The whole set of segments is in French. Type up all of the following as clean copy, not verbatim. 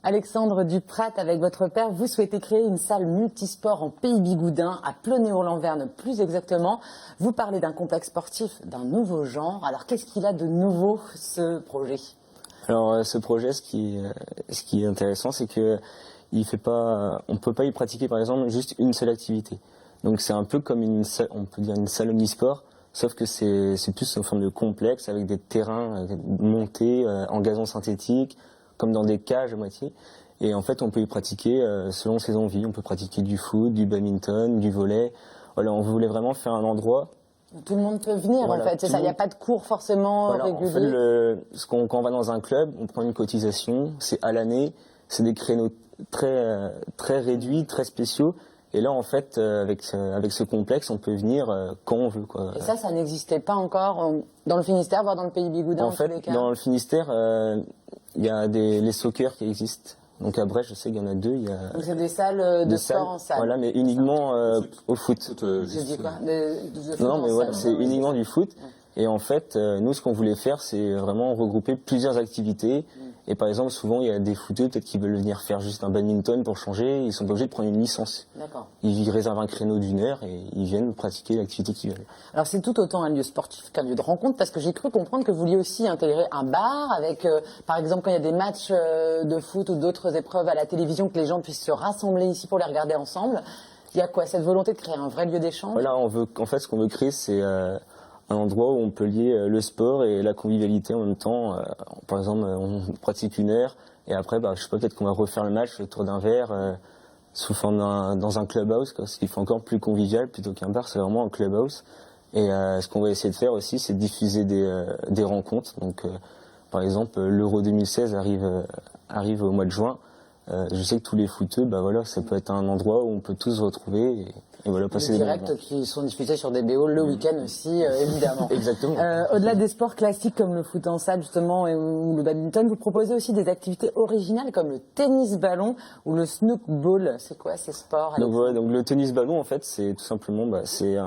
Alexandre Duprat, avec votre père, vous souhaitez créer une salle multisport en Pays Bigoudin, à Plonnéo-Lanverne plus exactement. Vous parlez d'un complexe sportif d'un nouveau genre. Alors qu'est-ce qu'il a de nouveau, ce projet? Alors ce projet, ce qui est intéressant, c'est que on peut pas y pratiquer par exemple juste une seule activité. Donc c'est un peu comme on peut dire une salle omnisport, sauf que c'est plus en forme de complexe avec des terrains montés en gazon synthétique, comme dans des cages à moitié. Et en fait, on peut y pratiquer selon ses envies. On peut pratiquer du foot, du badminton, du volley. Voilà, on voulait vraiment faire un endroit. Tout le monde peut venir, voilà, en fait, c'est ça. Il n'y a pas de cours forcément réguliers. En fait, quand on va dans un club, on prend une cotisation, c'est à l'année, c'est des créneaux très réduits, très spéciaux. Et là, en fait, avec ce complexe, on peut venir quand on veut, quoi. Et ça n'existait pas encore dans le Finistère, voire dans le Pays Bigoudin, en fait, tous les cas. Dans le Finistère, il y a les soccer qui existent. Donc à Brest, je sais qu'il y en a deux. Donc c'est des salles de sport en salle. Voilà, mais uniquement au foot. J'ai dit quoi Non, mais voilà, c'est uniquement du foot. Et en fait, nous, ce qu'on voulait faire, c'est vraiment regrouper plusieurs activités. Et par exemple, souvent, il y a des footeux peut-être qui veulent venir faire juste un badminton pour changer. Ils sont pas obligés de prendre une licence. D'accord. Ils réservent un créneau d'1 heure et ils viennent pratiquer l'activité qu'ils veulent. Alors c'est tout autant un lieu sportif qu'un lieu de rencontre, parce que j'ai cru comprendre que vous vouliez aussi intégrer un bar avec, par exemple, quand il y a des matchs de foot ou d'autres épreuves à la télévision, que les gens puissent se rassembler ici pour les regarder ensemble. Il y a quoi, cette volonté de créer un vrai lieu d'échange? Voilà, en fait, ce qu'on veut créer, c'est un endroit où on peut lier le sport et la convivialité en même temps. Par exemple, on pratique 1 heure et après, je sais pas, peut-être qu'on va refaire le match autour d'un verre sous forme dans un clubhouse, quoi, ce qui fait encore plus convivial plutôt qu'un bar, c'est vraiment un clubhouse. Et ce qu'on va essayer de faire aussi, c'est de diffuser des rencontres. Donc, par exemple, l'Euro 2016 arrive au mois de juin. Je sais que tous les footeux, voilà, ça peut être un endroit où on peut tous se retrouver et voilà, passer des directs qui sont diffusés sur des BO le week-end aussi, évidemment. Exactement. Au-delà des sports classiques comme le foot en salle justement ou le badminton, vous proposez aussi des activités originales comme le tennis-ballon ou le snookball. C'est quoi ces sports? Donc voilà, donc le tennis-ballon en fait, c'est tout simplement, c'est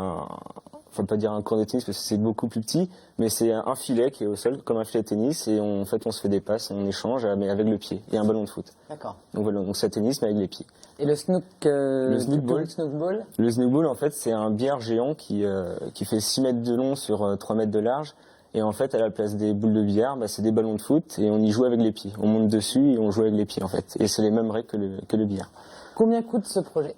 faut pas dire un court de tennis parce que c'est beaucoup plus petit, mais c'est un filet qui est au sol, comme un filet de tennis, et en fait on se fait des passes, on échange, mais avec le pied, et un ballon de foot. D'accord. Donc voilà, donc c'est tennis mais avec les pieds. Et le snookball? Le snookball en fait c'est un billard géant qui fait 6 mètres de long sur 3 mètres de large, et en fait à la place des boules de billard, c'est des ballons de foot, et on y joue avec les pieds. On monte dessus et on joue avec les pieds en fait, et c'est les mêmes règles que le billard. Combien coûte ce projet?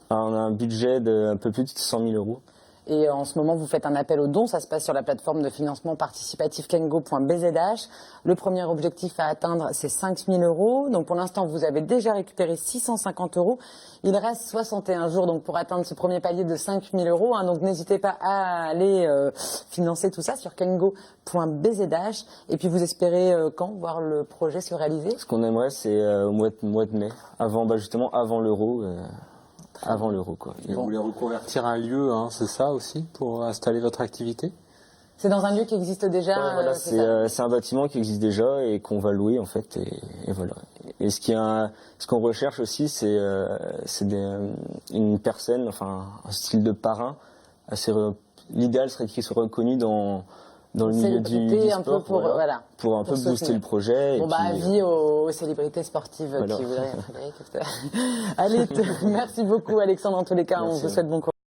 Alors, on a un budget d'un peu plus de 100 000 euros. Et en ce moment, vous faites un appel aux dons. Ça se passe sur la plateforme de financement participatif kengo.bzh. Le premier objectif à atteindre, c'est 5 000 euros. Donc pour l'instant, vous avez déjà récupéré 650 euros. Il reste 61 jours donc pour atteindre ce premier palier de 5 000 euros. Donc n'hésitez pas à aller financer tout ça sur kengo.bzh. Et puis vous espérez quand voir le projet se réaliser? Ce qu'on aimerait, c'est au mois de mai, justement avant l'euro. Avant l'euro, quoi. Et vous voulez reconvertir un lieu, c'est ça aussi, pour installer votre activité? C'est dans un lieu qui existe déjà. Ouais, voilà, c'est un bâtiment qui existe déjà et qu'on va louer en fait, et voilà. Et ce qu'on recherche aussi, c'est une personne, enfin un style de parrain. L'idéal serait qu'il soit reconnu dans le milieu du sport, pour un peu booster le projet. Avis aux célébrités sportives qui voudraient, Frédéric. Allez, merci beaucoup Alexandre, en tous les cas, on vous souhaite bon courage.